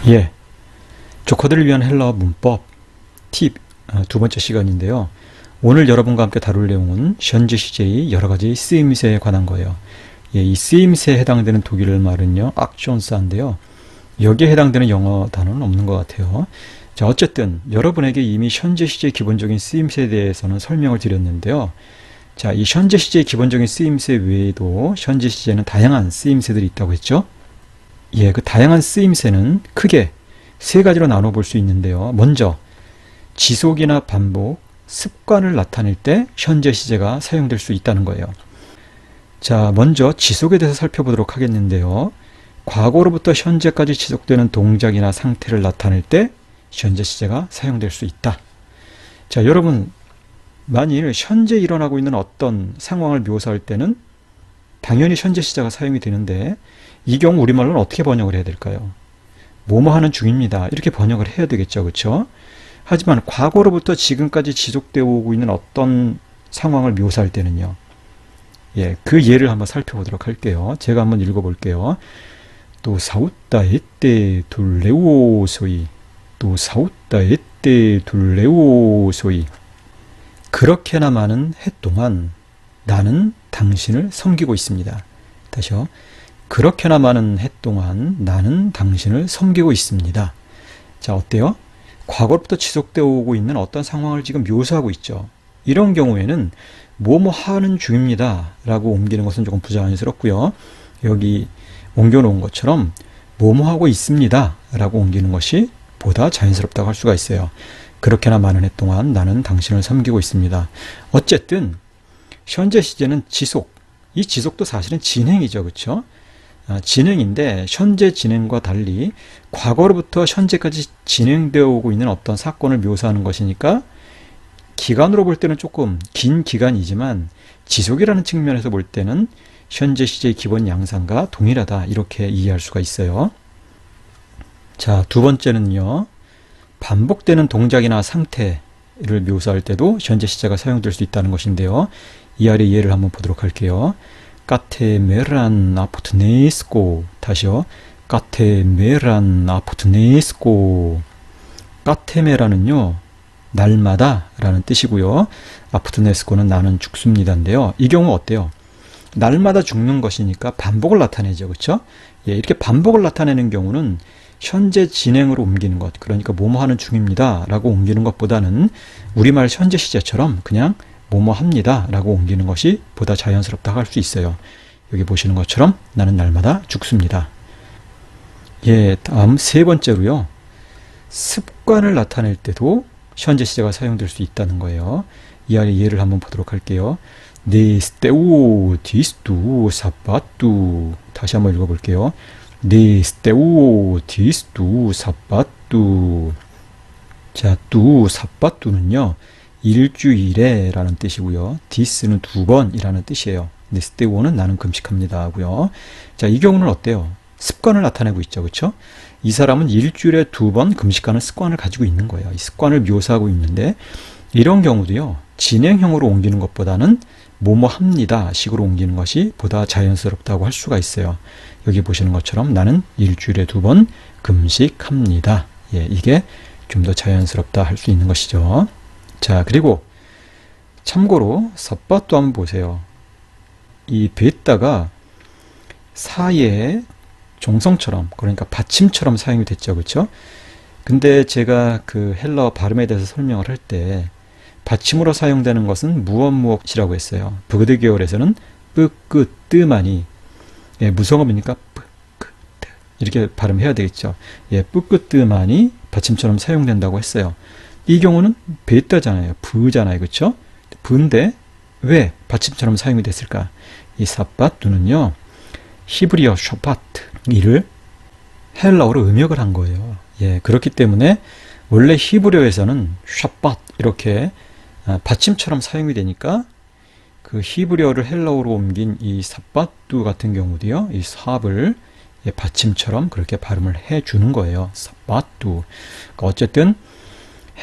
예, 조커들을 위한 헬라어 문법 팁 두 번째 시간인데요. 오늘 여러분과 함께 다룰 내용은 현재 시제의 여러 가지 쓰임새에 관한 거예요. 예, 이 쓰임새에 해당되는 독일 말은요, 액션스인데요. 여기에 해당되는 영어 단어는 없는 것 같아요. 자, 어쨌든 여러분에게 이미 현재 시제의 기본적인 쓰임새에 대해서는 설명을 드렸는데요. 자, 이 현재 시제의 기본적인 쓰임새 외에도 현재 시제는 다양한 쓰임새들이 있다고 했죠. 예, 그 다양한 쓰임새는 크게 세 가지로 나눠 볼 수 있는데요. 먼저 지속이나 반복, 습관을 나타낼 때 현재 시제가 사용될 수 있다는 거예요. 자, 먼저 지속에 대해서 살펴보도록 하겠는데요. 과거로부터 현재까지 지속되는 동작이나 상태를 나타낼 때 현재 시제가 사용될 수 있다. 자, 여러분, 만일 현재 일어나고 있는 어떤 상황을 묘사할 때는 당연히 현재 시제가 사용이 되는데, 이 경우 우리말로는 어떻게 번역을 해야 될까요? 뭐뭐 하는 중입니다. 이렇게 번역을 해야 되겠죠. 그렇죠? 하지만 과거로부터 지금까지 지속되어 오고 있는 어떤 상황을 묘사할 때는요. 예, 그 예를 한번 살펴보도록 할게요. 제가 한번 읽어볼게요. 또 사웃다 에떼 둘레오 소이. 또 사웃다 에떼 둘레오 소이. 그렇게나 많은 해 동안 나는 당신을 섬기고 있습니다. 다시요. 그렇게나 많은 해 동안 나는 당신을 섬기고 있습니다. 자, 어때요? 과거로부터 지속되어 오고 있는 어떤 상황을 지금 묘사하고 있죠. 이런 경우에는 뭐뭐 하는 중입니다 라고 옮기는 것은 조금 부자연스럽고요. 여기 옮겨놓은 것처럼 뭐뭐 하고 있습니다 라고 옮기는 것이 보다 자연스럽다고 할 수가 있어요. 그렇게나 많은 해 동안 나는 당신을 섬기고 있습니다. 어쨌든 현재 시제는 지속, 이 지속도 사실은 진행이죠. 그렇죠? 진행인데 현재 진행과 달리 과거로부터 현재까지 진행되어 오고 있는 어떤 사건을 묘사하는 것이니까 기간으로 볼 때는 조금 긴 기간이지만 지속이라는 측면에서 볼 때는 현재 시제의 기본 양상과 동일하다 이렇게 이해할 수가 있어요. 자, 두 번째는요. 반복되는 동작이나 상태를 묘사할 때도 현재 시제가 사용될 수 있다는 것인데요. 이 아래 예를 한번 보도록 할게요. 까테메란 아포트네스코. 다시요. 까테메란 아포트네스코. 까테메라는요, 날마다 라는 뜻이고요. 아포트네스코는 나는 죽습니다인데요. 이 경우 어때요? 날마다 죽는 것이니까 반복을 나타내죠. 그렇죠? 예, 이렇게 반복을 나타내는 경우는 현재 진행으로 옮기는 것, 그러니까 뭐뭐 하는 중입니다 라고 옮기는 것보다는 우리말 현재 시제처럼 그냥 뭐뭐 합니다 라고 옮기는 것이 보다 자연스럽다고 할 수 있어요. 여기 보시는 것처럼 나는 날마다 죽습니다. 예, 다음 세 번째로요. 습관을 나타낼 때도 현재 시제가 사용될 수 있다는 거예요. 이 아래 예를 한번 보도록 할게요. 네스테우 디스투 사파투. 다시 한번 읽어볼게요. 네스테우 디스투 사파투. 자, 뚜 사파투는요, 일주일에 라는 뜻이고요. 디스는 두 번이라는 뜻이에요. 네스테오는 나는 금식합니다 하고요. 자, 이 경우는 어때요? 습관을 나타내고 있죠. 그렇죠? 이 사람은 일주일에 두 번 금식하는 습관을 가지고 있는 거예요. 이 습관을 묘사하고 있는데, 이런 경우도요. 진행형으로 옮기는 것보다는 뭐뭐 합니다 식으로 옮기는 것이 보다 자연스럽다고 할 수가 있어요. 여기 보시는 것처럼 나는 일주일에 두 번 금식합니다. 예, 이게 좀 더 자연스럽다 할 수 있는 것이죠. 자, 그리고 참고로 삿바도 한번 보세요. 이 베타가 사이에 종성처럼, 그러니까 받침처럼 사용이 됐죠. 그렇죠? 근데 제가 그 헬라어 발음에 대해서 설명을 할 때 받침으로 사용되는 것은 무엇이라고 했어요. 부그드 계열에서는 뿌끄 뜨만이, 예, 무성어이니까 뿌끄 뜨 이렇게 발음해야 되겠죠. 예, 뿌끄 뜨만이 받침처럼 사용된다고 했어요. 이 경우는 베타잖아요. 부잖아요. 그렇죠? 부인데 왜 받침처럼 사용이 됐을까? 이 사파투는요, 히브리어 샤파트, 이를 헬라어로 음역을 한 거예요. 예, 그렇기 때문에 원래 히브리어에서는 샤팟 이렇게 받침처럼 사용이 되니까 그 히브리어를 헬라어로 옮긴 이 사파투 같은 경우도요, 이 삽을 받침처럼 그렇게 발음을 해주는 거예요. 사파투. 그러니까 어쨌든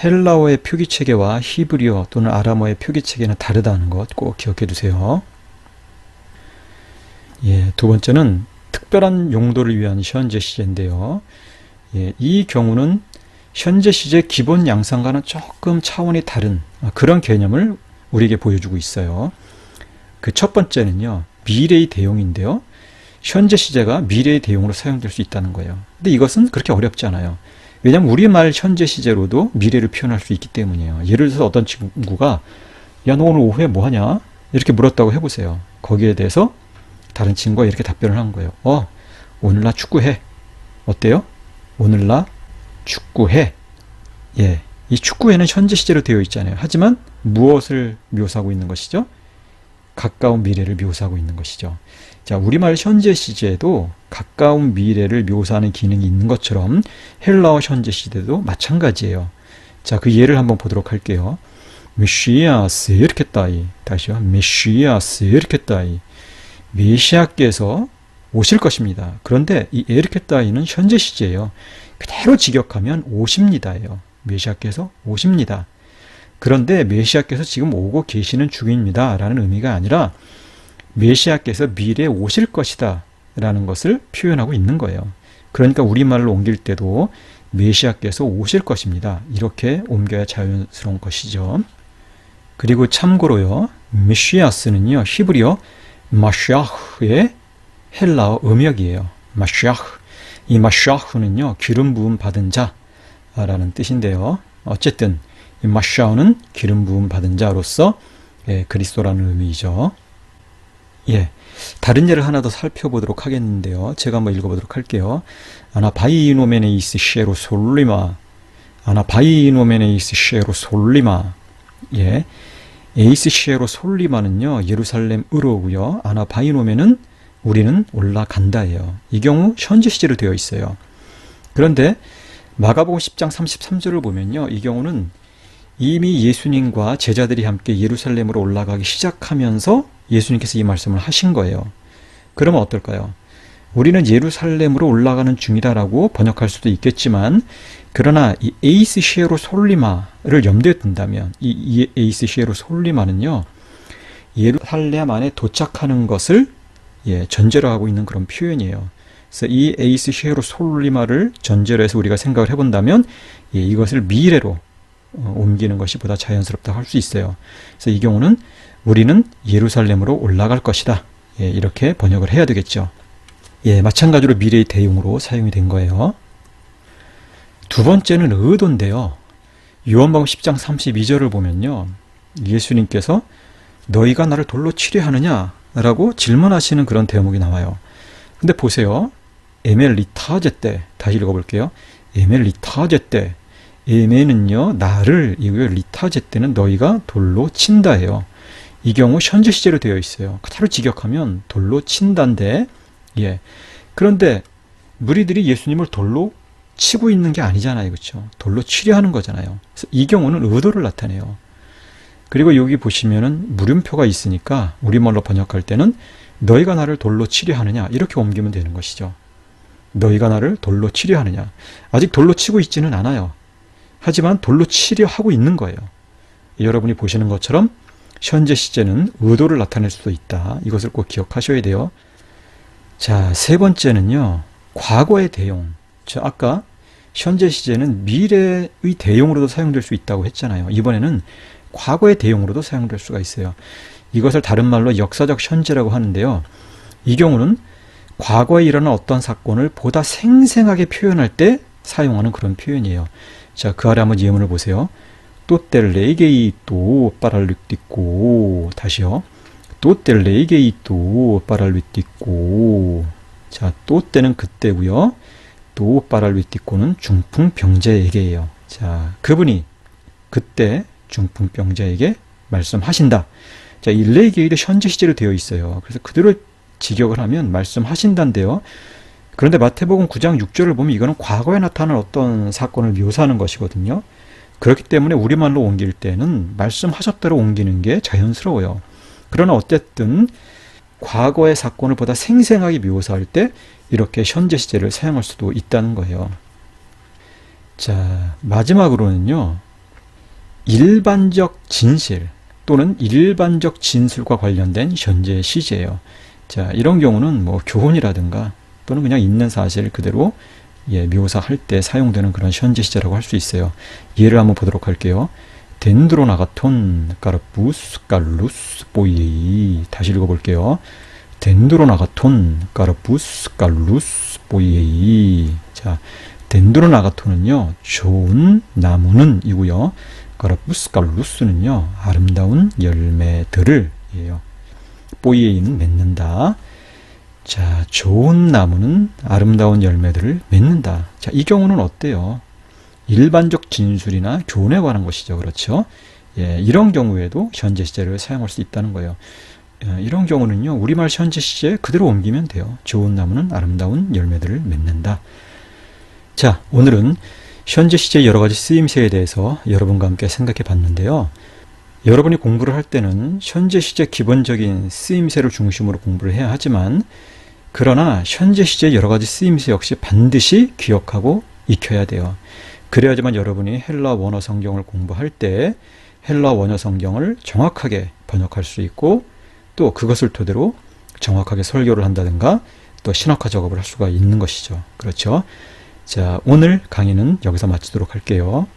헬라어의 표기체계와 히브리어 또는 아람어의 표기체계는 다르다는 것 꼭 기억해 두세요. 예, 두 번째는 특별한 용도를 위한 현재 시제인데요. 예, 이 경우는 현재 시제 기본 양상과는 조금 차원이 다른 그런 개념을 우리에게 보여주고 있어요. 그 첫 번째는요, 미래의 대용인데요. 현재 시제가 미래의 대용으로 사용될 수 있다는 거예요. 근데 이것은 그렇게 어렵지 않아요. 왜냐하면 우리말 현재 시제로도 미래를 표현할 수 있기 때문이에요. 예를 들어서 어떤 친구가 야, 너 오늘 오후에 뭐 하냐? 이렇게 물었다고 해보세요. 거기에 대해서 다른 친구가 이렇게 답변을 한 거예요. 오늘 나 축구해. 어때요? 오늘 나 축구해. 예, 이 축구해는 현재 시제로 되어 있잖아요. 하지만 무엇을 묘사하고 있는 것이죠? 가까운 미래를 묘사하고 있는 것이죠. 자, 우리말 현재 시제에도 가까운 미래를 묘사하는 기능이 있는 것처럼 헬라어 현재 시제도 마찬가지예요. 자, 그 예를 한번 보도록 할게요. 메시아스 이렇게 따이. 다시요. 메시아스 이렇게 따이. 메시아께서 오실 것입니다. 그런데 이 이렇게 따이는 현재 시제예요. 그대로 직역하면 오십니다예요. 메시아께서 오십니다. 그런데 메시아께서 지금 오고 계시는 중입니다 라는 의미가 아니라 메시아께서 미래에 오실 것이다 라는 것을 표현하고 있는 거예요. 그러니까 우리말로 옮길 때도 메시아께서 오실 것입니다. 이렇게 옮겨야 자연스러운 것이죠. 그리고 참고로요, 메시아스는요, 히브리어 마샤흐의 헬라어 음역이에요. 마샤흐. 이 마샤흐는요, 기름 부음 받은 자라는 뜻인데요. 어쨌든 이 마샤흐는 기름 부음 받은 자로서 그리스도라는 의미죠. 예, 다른 예를 하나 더 살펴보도록 하겠는데요. 제가 한번 읽어보도록 할게요. 아나 바이노메네이스 셰로 솔리마. 아나 바이노메네이스 셰로 솔리마. 예, 에이스 셰로 솔리마는요, 예루살렘으로고요. 아나 바이노메는 우리는 올라간다예요. 이 경우 현재 시제로 되어 있어요. 그런데 마가복음 10장 33절을 보면요, 이 경우는 이미 예수님과 제자들이 함께 예루살렘으로 올라가기 시작하면서 예수님께서 이 말씀을 하신 거예요. 그러면 어떨까요? 우리는 예루살렘으로 올라가는 중이다라고 번역할 수도 있겠지만, 그러나 이 에이스 시에로 솔리마를 염두에 둔다면 이 에이스 시에로 솔리마는요, 예루살렘 안에 도착하는 것을 전제로 하고 있는 그런 표현이에요. 그래서 이 에이스 시에로 솔리마를 전제로 해서 우리가 생각을 해본다면 이것을 미래로 옮기는 것이 보다 자연스럽다고 할 수 있어요. 그래서 이 경우는 우리는 예루살렘으로 올라갈 것이다. 이렇게 번역을 해야 되겠죠. 마찬가지로 미래의 대용으로 사용이 된 거예요. 두 번째는 의도인데요. 요한복음 10장 32절을 보면요, 예수님께서 너희가 나를 돌로 치려 하느냐? 라고 질문하시는 그런 대목이 나와요. 근데 보세요. 에멜리타제 때, 다시 읽어볼게요. 에멜리타제 때, 에메는요, 나를, 이고요. 리타제 때는 너희가 돌로 친다예요. 이 경우 현재 시제로 되어 있어요. 그대로 직역하면 돌로 친다인데, 그런데 무리들이 예수님을 돌로 치고 있는 게 아니잖아요. 그렇죠? 돌로 치려 하는 거잖아요. 그래서 이 경우는 의도를 나타내요. 그리고 여기 보시면은 물음표가 있으니까 우리말로 번역할 때는 너희가 나를 돌로 치려 하느냐, 이렇게 옮기면 되는 것이죠. 너희가 나를 돌로 치려 하느냐. 아직 돌로 치고 있지는 않아요. 하지만 돌로 치려 하고 있는 거예요. 여러분이 보시는 것처럼 현재 시제는 의도를 나타낼 수도 있다. 이것을 꼭 기억하셔야 돼요. 자, 세 번째는요, 과거의 대용. 아까 현재 시제는 미래의 대용으로도 사용될 수 있다고 했잖아요. 이번에는 과거의 대용으로도 사용될 수가 있어요. 이것을 다른 말로 역사적 현재라고 하는데요. 이 경우는 과거에 일어난 어떤 사건을 보다 생생하게 표현할 때 사용하는 그런 표현이에요. 자, 그 아래 한번 예문을 보세요. 또텔레게이 또 빠랄루띠꼬. 다시요. 또텔레게이 또 빠랄루띠꼬. 자, 또 때는 그때고요. 또 빠랄루띠꼬는 중풍병자에게예요. 자, 그분이 그때 중풍병자에게 말씀하신다. 자, 이 레게이도 현재 시제로 되어 있어요. 그래서 그대로 직역을 하면 말씀하신다인데요. 그런데 마태복음 9장 6절을 보면 이거는 과거에 나타난 어떤 사건을 묘사하는 것이거든요. 그렇기 때문에 우리말로 옮길 때는 말씀하셨다로 옮기는 게 자연스러워요. 그러나 어쨌든 과거의 사건을 보다 생생하게 묘사할 때 이렇게 현재 시제를 사용할 수도 있다는 거예요. 자, 마지막으로는요, 일반적 진실 또는 일반적 진술과 관련된 현재 시제예요. 자, 이런 경우는 뭐 교훈이라든가 또는 그냥 있는 사실 그대로 묘사 할 때 사용되는 그런 현재 시제라고 할 수 있어요. 예를 한번 보도록 할게요. 덴드로나가톤 까르푸스 깔루스 보이에이. 다시 읽어볼게요. 덴드로나가톤 까르푸스 깔루스 보이에이. 자, 덴드로나가톤은요, 좋은 나무는 이고요. 까르푸스 깔루스는요, 아름다운 열매들을 이에요. 보이에이는 맺는다. 자, 좋은 나무는 아름다운 열매들을 맺는다. 자, 이 경우는 어때요? 일반적 진술이나 교훈에 관한 것이죠. 그렇죠? 이런 경우에도 현재 시제를 사용할 수 있다는 거예요. 이런 경우는요, 우리말 현재 시제 그대로 옮기면 돼요. 좋은 나무는 아름다운 열매들을 맺는다. 자, 오늘은 현재 시제의 여러 가지 쓰임새에 대해서 여러분과 함께 생각해 봤는데요. 여러분이 공부를 할 때는 현재 시제 기본적인 쓰임새를 중심으로 공부를 해야 하지만, 그러나 현재 시제의 여러 가지 쓰임새 역시 반드시 기억하고 익혀야 돼요. 그래야지만 여러분이 헬라 원어 성경을 공부할 때 헬라 원어 성경을 정확하게 번역할 수 있고, 또 그것을 토대로 정확하게 설교를 한다든가 또 신학화 작업을 할 수가 있는 것이죠. 그렇죠? 자, 오늘 강의는 여기서 마치도록 할게요.